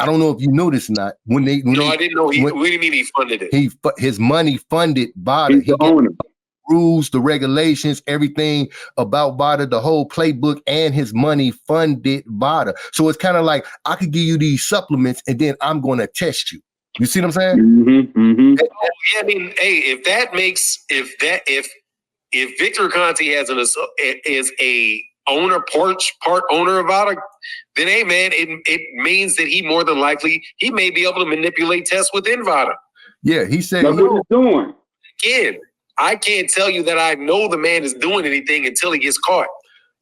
I don't know if you knew this or not. I didn't know. What do you mean he funded it? His money funded Vada. He's the owner. Rules, the regulations, everything about Vada, the whole playbook, and his money funded Vada. So it's kind of like I could give you these supplements, and then I'm going to test you. You see what I'm saying? Mm-hmm, mm-hmm. Oh, yeah, I mean, hey, if Victor Conte is a part owner of Vada, then hey man, it means that he more than likely he may be able to manipulate tests within Vada. Yeah, he said that's what he's doing. Again, I can't tell you that I know the man is doing anything until he gets caught.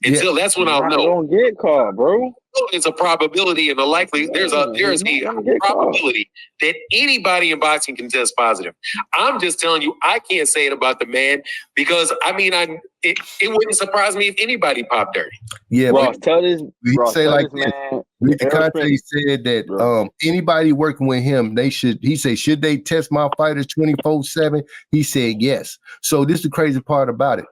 That's when I'll know. Don't get caught, bro. It's a probability and a likely. There's a probability that anybody in boxing can test positive. I'm just telling you, I can't say it about the man because I mean, it wouldn't surprise me if anybody popped dirty. Yeah, Ross, tell this. Ross, say tell like this, man. Mr. Conte said that anybody working with him, he said, should they test my fighters 24/7? He said yes. So this is the crazy part about it.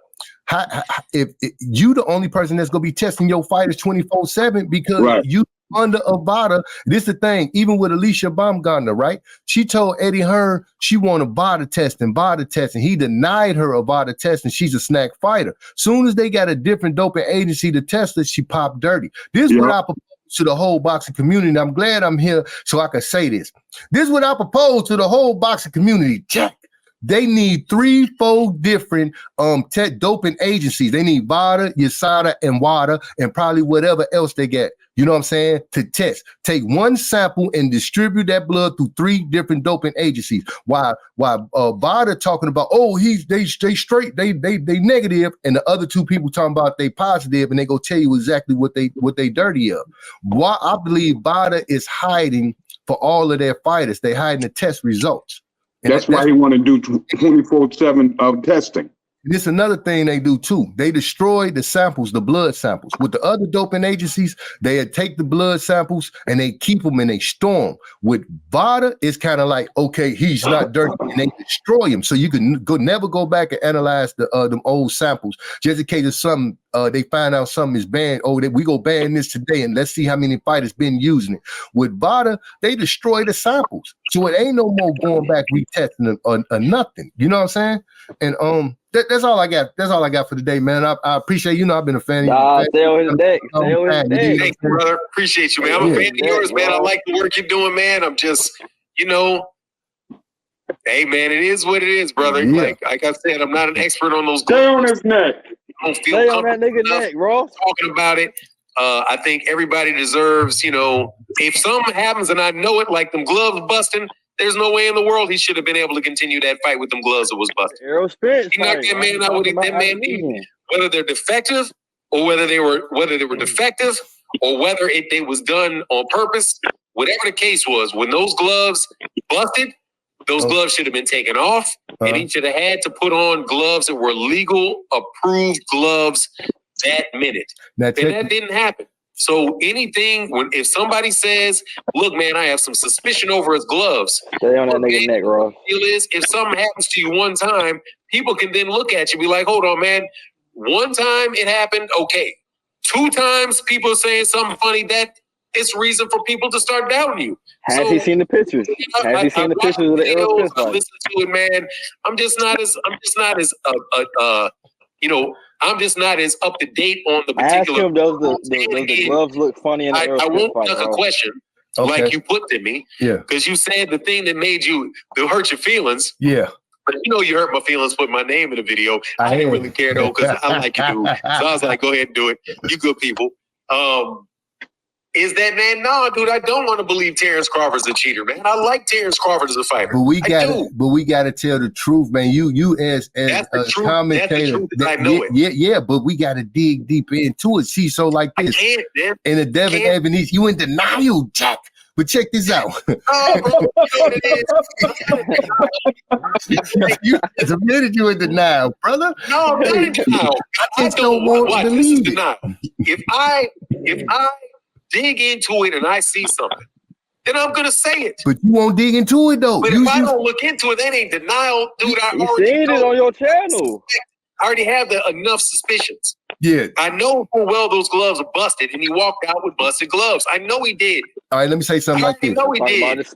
If you the only person that's gonna be testing your fighters 24/7 because you under a Vada, this is the thing. Even with Alicia Baumgartner, right? She told Eddie Hearn she wanted Vada testing. He denied her a Vada testing. She's a snack fighter. Soon as they got a different doping agency to test her, she popped dirty. This is what I propose to the whole boxing community. I'm glad I'm here so I can say this. This is what I propose to the whole boxing community. Jack. They need 3-4 different doping agencies. They need Vada, USADA, and WADA, and probably whatever else they get. You know what I'm saying? To test. Take one sample and distribute that blood through 3 different doping agencies. While Vada talking about, they straight, they negative, and the other 2 people talking about they positive, and they go tell you exactly what they dirty of. Why I believe Vada is hiding for all of their fighters. They hiding the test results. That's why he want to do 24/7 testing. And it's another thing they do too. They destroy the samples, the blood samples. With the other doping agencies, they take the blood samples and they keep them and they store them. With Vada, it's kind of like, okay, he's not dirty, and they destroy him. So you can never go back and analyze them old samples just in case of something. They find out something is banned. We go ban this today, and let's see how many fighters been using it. With Vada, they destroy the samples, so it ain't no more going back retesting or nothing. You know what I'm saying? And that's all I got. That's all I got for today, man. I appreciate I've been a fan of you. Stay on his deck. Stay on his deck. Thank you, brother. Appreciate you, man. I'm a fan of yours, man. I like the work you're doing, man. I'm just, hey, man, it is what it is, brother. Yeah. Like I said, I'm not an expert on those. Stay on his neck. Don't feel Stay on that nigga neck, bro. Talking about it. I think everybody deserves, if something happens and I know it, like them gloves busting, there's no way in the world he should have been able to continue that fight with them gloves that was busted. He knocked that man out with that man, whether they're defective or whether they were defective or whether they was done on purpose. Whatever the case was, when those gloves busted, those gloves should have been taken off, and he should have had to put on gloves that were legal, approved gloves that minute. And that didn't happen. So if somebody says, look, man, I have some suspicion over his gloves. Stay on that nigga neck, bro. Deal is, if something happens to you one time, people can then look at you and be like, hold on, man. One time it happened, okay. 2 times people are saying something funny, that it's reason for people to start downing you. Has he seen the pictures? Has he seen the pictures of the Errol Spence fight? I listen to it, man. I'm just not as up to date on the particular. Ask him, does the gloves look funny in the Errol Spence won't fight, duck a question like you put to me. Yeah. Because you said the thing that hurt your feelings. Yeah. But you hurt my feelings putting my name in the video. I didn't really care though, because I like you, dude. So I was like, go ahead and do it. You good people. Is that, man? No, dude, I don't want to believe Terrence Crawford's a cheater, man. I like Terrence Crawford as a fighter. But we got to tell the truth, man. You as a commentator, that's the truth, I know it. Yeah, but we got to dig deeper into it. See, so like this, I can't, man. In the Devin Evans, you in denial, Jack. But check this out. Oh, bro, It's a minute you in denial, brother. No, I'm not in denial. I just don't want to believe it. Denial. If I dig into it and I see something, then I'm gonna say it. But you won't dig into it though. But if I don't look into it, that ain't denial, dude. I already seen it on your channel. I already have enough suspicions. Yeah. I know full well those gloves are busted, and he walked out with busted gloves. I know he did. All right, let me say something like this. I know he did.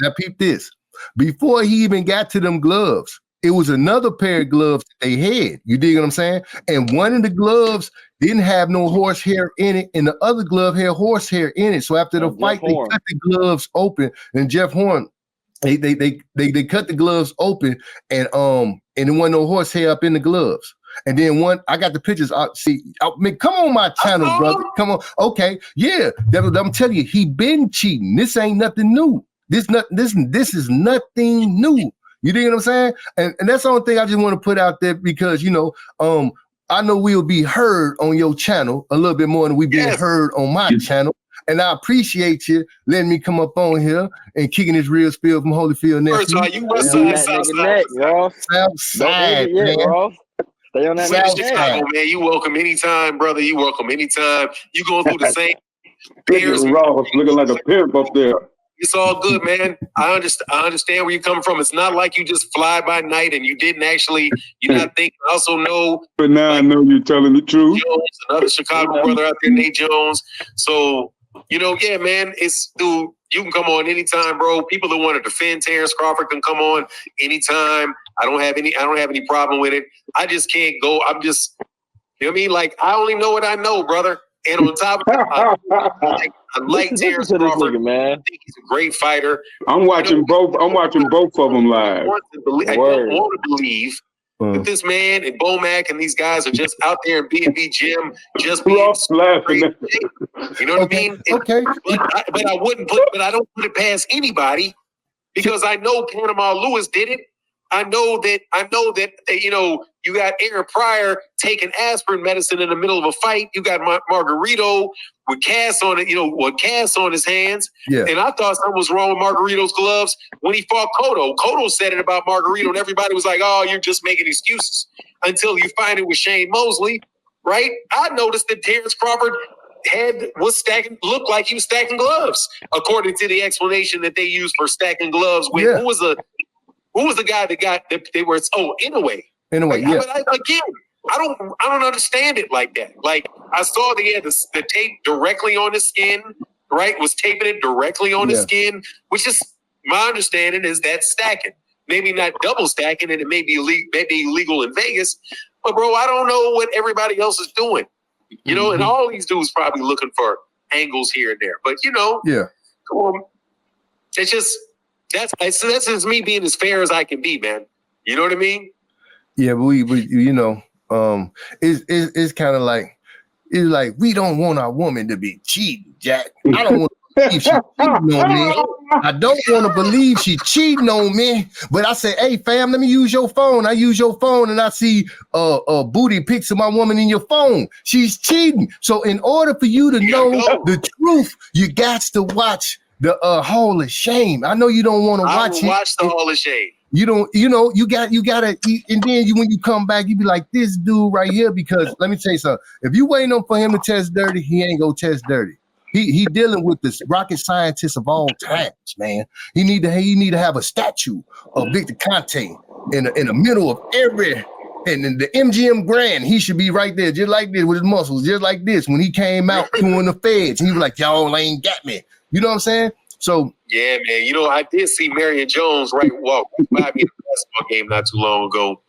Now peep this. Before he even got to them gloves, it was another pair of gloves that they had. You dig what I'm saying? And one of the gloves didn't have no horsehair in it, and the other glove had horsehair in it. So after the fight, they cut the gloves open, and Jeff Horn, they cut the gloves open, and there wasn't no horsehair up in the gloves. And then I got the pictures. Come on my channel, brother. Come on. Okay, yeah. I'm telling you, he been cheating. This ain't nothing new. This is nothing new. You dig what I'm saying? And that's the only thing I just want to put out there because I know we'll be heard on your channel a little bit more than we've been heard on my channel. And I appreciate you letting me come up on here and kicking this real spill from Holyfield. First of all, you West Side, South Side, man. Stay on that Chicago, man. You welcome anytime, brother. You welcome anytime. You going through the same pairs. Ross looking like a pimp up there. It's all good, man. I understand where you're coming from. It's not like you just fly by night and you didn't actually, you're not thinking. I also know. But now I know you're telling the truth. Jones, another Chicago brother out there, Nate Jones. So, yeah, man, dude, you can come on anytime, bro. People that want to defend Terrence Crawford can come on anytime. I don't have any problem with it. I just can't go. I'm just, you know what I mean? Like, I only know what I know, brother. And on top of that, I like Terrence Crawford, man. I think he's a great fighter. I'm watching both. I'm watching both of them live. I don't want to believe that this man and Bomac and these guys are just out there in B&B Gym, just being crazy. You know what I mean? Okay. But I don't put it past anybody because I know Panama Lewis did it. I know that you got Aaron Pryor taking aspirin medicine in the middle of a fight. You got Margarito with cast on it, with cast on his hands. Yeah. And I thought something was wrong with Margarito's gloves when he fought Cotto. Cotto said it about Margarito, and everybody was like, "Oh, you're just making excuses." Until you find it with Shane Mosley, right? I noticed that Terrence Crawford looked like he was stacking gloves, according to the explanation that they used for stacking gloves. Who was the guy that they were? Oh, Inoue. Inoue, yeah. I don't understand it like that. Like I saw they had the tape directly on his skin, right? Was taping it directly on his skin, which is my understanding is that stacking. Maybe not double stacking, and it may be illegal in Vegas. But bro, I don't know what everybody else is doing. And all these dudes probably looking for angles here and there. But come on, it's just. That's just me being as fair as I can be, man. You know what I mean? Yeah, but it's kind of like we don't want our woman to be cheating, Jack. I don't want to believe she's cheating on me. I don't want to believe she's cheating on me. But I say, hey fam, let me use your phone. I use your phone and I see booty pics of my woman in your phone. She's cheating. So in order for you to know the truth, you got to watch the Hall of Shame. I know you don't want to watch it. Watch the Hall of Shame. You don't, you gotta, and then when you come back, you be like this dude right here. Because let me tell you something. If you waiting on for him to test dirty, he ain't gonna test dirty. He dealing with this rocket scientist of all times, man. He need to have a statue of Victor Conte in the middle of every. And in the MGM Grand, he should be right there, just like this, with his muscles, just like this. When he came out doing the feds, he was like, y'all ain't got me. You know what I'm saying? So yeah, man. I did see Marion Jones walk by me in the basketball game not too long ago,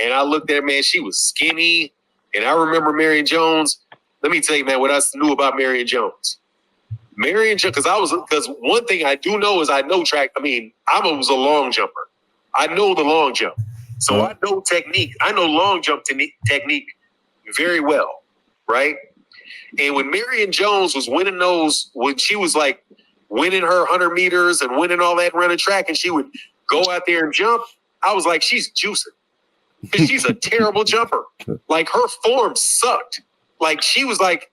and I looked at her, man. She was skinny, and I remember Marion Jones. Let me tell you, man, what I knew about Marion Jones. Because one thing I do know is I know track. I mean, I was a long jumper. I know the long jump, so I know technique. I know long jump technique very well, right? And when Marion Jones was winning when she was like winning her 100 meters and winning all that running track, and she would go out there and jump, I was like, she's juicing. Because she's a terrible jumper. Like her form sucked. Like she was like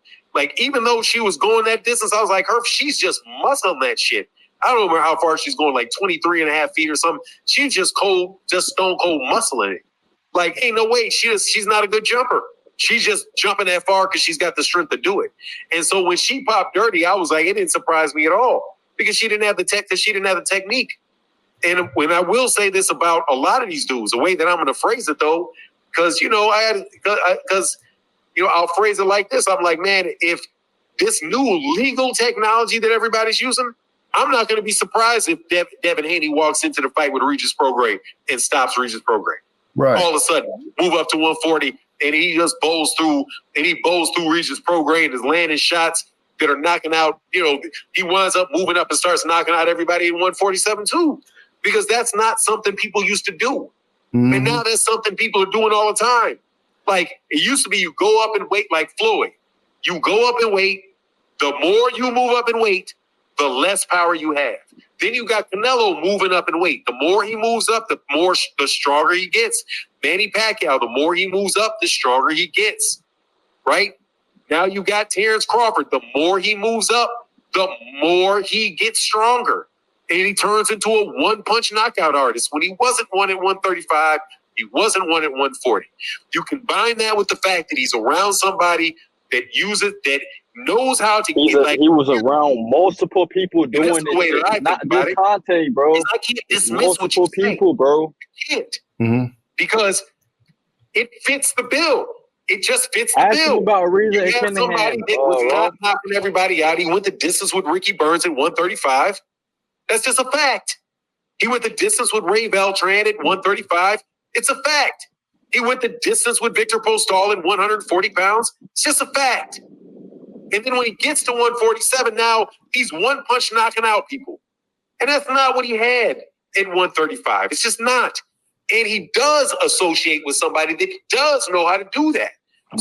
even though she was going that distance, I was like, she's just muscling that shit. I don't remember how far she's going, like 23 and a half feet or something. She's just stone cold muscling it. Like, ain't no way. She's not a good jumper. She's just jumping that far because she's got the strength to do it. And so when she popped dirty, I was like, it didn't surprise me at all because she didn't have the technique. And when I will say this about a lot of these dudes, the way that I'm going to phrase it though, because I'll phrase it like this. I'm like, man, if this new legal technology that everybody's using, I'm not going to be surprised if Devin Haney walks into the fight with Regis Prograis and stops Regis Prograis. Right. All of a sudden, move up to 140, and he just bowls through Regis Prograis and is landing shots that are knocking out. He winds up moving up and starts knocking out everybody in 147 too, because that's not something people used to do, and now that's something people are doing all the time. Like it used to be, you go up and weight like Floyd. You go up and weight. The more you move up in weight, the less power you have. Then you got Canelo moving up in weight. The more he moves up, the stronger he gets. Manny Pacquiao, the more he moves up, the stronger he gets. Right? Now you got Terrence Crawford. The more he moves up, the more he gets stronger. And he turns into a one-punch knockout artist. When he wasn't one at 135, he wasn't one at 140. You combine that with the fact that he's around somebody that knows how to get he was around multiple people doing this. Not just Conte, bro. I can't dismiss multiple people, bro. I can't. Because it fits the bill. It just fits the Ask bill. him about Reza and have somebody that was not knocking everybody out. He went the distance with Ricky Burns at 135. That's just a fact. He went the distance with Ray Beltran at 135. It's a fact. He went the distance with Victor Postal at 140 pounds. It's just a fact. And then when he gets to 147, now he's one punch knocking out people. And that's not what he had at 135. It's just not. And he does associate with somebody that does know how to do that.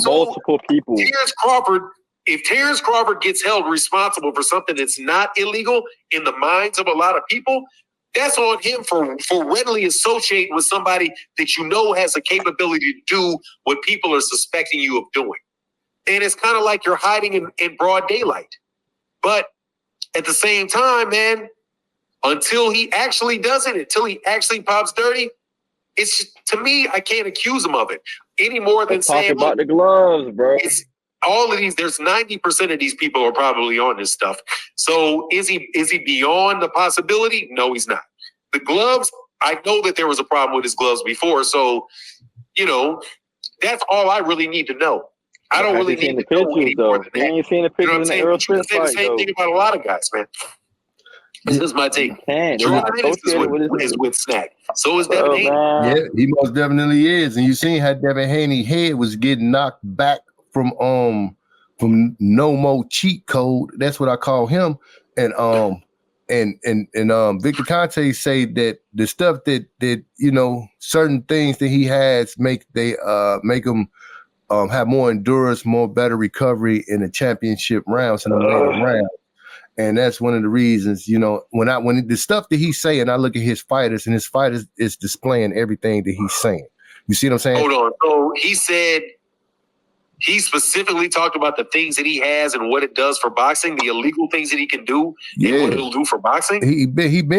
Multiple people. If Terrence Crawford gets held responsible for something that's not illegal in the minds of a lot of people, that's on him for readily associating with somebody that has the capability to do what people are suspecting you of doing. And it's kind of like you're hiding in broad daylight. But at the same time, man, until he actually does it, until he actually pops dirty, to me, I can't accuse him of it any more than saying about the gloves, bro. It's all of these. There's 90% of these people are probably on this stuff. So is he beyond the possibility? No, he's not. The gloves, I know that there was a problem with his gloves before. So, that's all I really need to know. I don't really need to know any more than that. You ain't seen the pictures in the Errol Spence fight, the same thing about a lot of guys, man. This is my take. Jordan is with Snack. So is Devin Haney. Yeah, he most definitely is. And you seen how Devin Haney's head was getting knocked back from no more cheat code. That's what I call him. And Victor Conte say that the stuff that certain things that he has make him have more endurance, more better recovery in the championship rounds and the later rounds. And that's one of the reasons, when the stuff that he's saying, I look at his fighters, and his fighters is displaying everything that he's saying. You see what I'm saying? Hold on. So he said he specifically talked about the things that he has and what it does for boxing, the illegal things that he can do, and what it'll do for boxing. He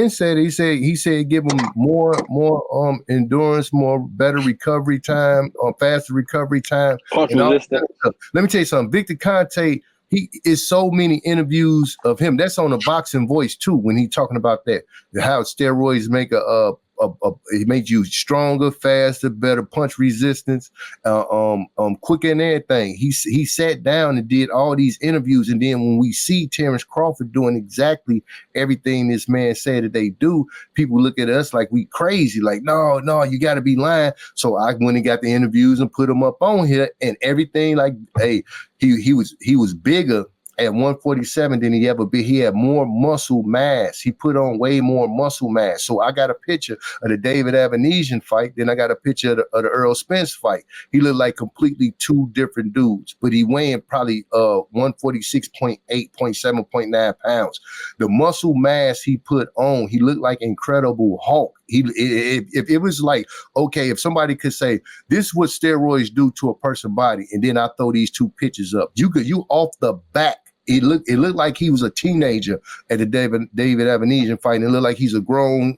said give him more endurance, better recovery time, faster recovery time. Let me tell you something. Victor Conte, he is so many interviews of him. That's on the Boxing Voice too. When he talking about that, how steroids make it makes you stronger, faster, better punch resistance, quicker and everything. He sat down and did all these interviews, and then when we see Terrence Crawford doing exactly everything this man said that they do, people look at us like we crazy. Like, no, you got to be lying. So I went and got the interviews and put them up on here, and everything. Like, hey, he was bigger at 147 than he ever been. He had more muscle mass. He put on way more muscle mass. So I got a picture of the David Avanesian fight. Then I got a picture of the Errol Spence fight. He looked like completely two different dudes, but he weighing probably 146.8, 0.7, 0.9 pounds. The muscle mass he put on, he looked like Incredible Hulk. If it was like, okay, if somebody could say this is what steroids do to a person's body, and then I throw these two pictures up, you off the back. It looked like he was a teenager at the David Avanesian fight, and it looked like he's a grown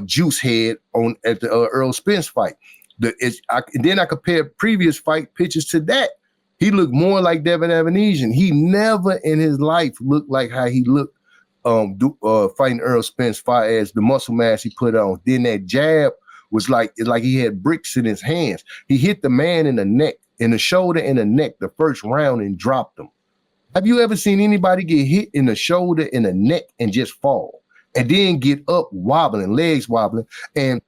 juice head at the Errol Spence fight. Then I compared previous fight pictures to that. He looked more like David Avanesian. He never in his life looked like how he looked fighting Errol Spence, far as the muscle mass he put on. Then that jab was like he had bricks in his hands. He hit the man in the neck, in the shoulder and the neck the first round and dropped him. Have you ever seen anybody get hit in the shoulder and the neck and just fall and then get up wobbling, legs wobbling? And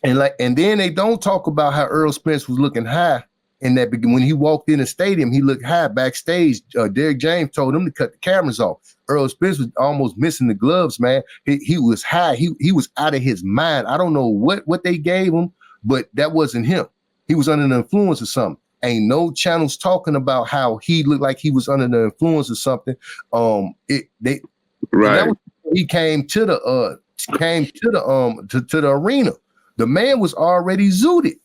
then they don't talk about how Earl Spence was looking high in that when he walked in the stadium, he looked high backstage. Derrick James told him to cut the cameras off. Earl Spence was almost missing the gloves, man. He was high. He was out of his mind. I don't know what they gave him, but that wasn't him. He was under the influence of something. Ain't no channels talking about how he looked like he was under the influence of something. He came to the arena. The man was already zooted.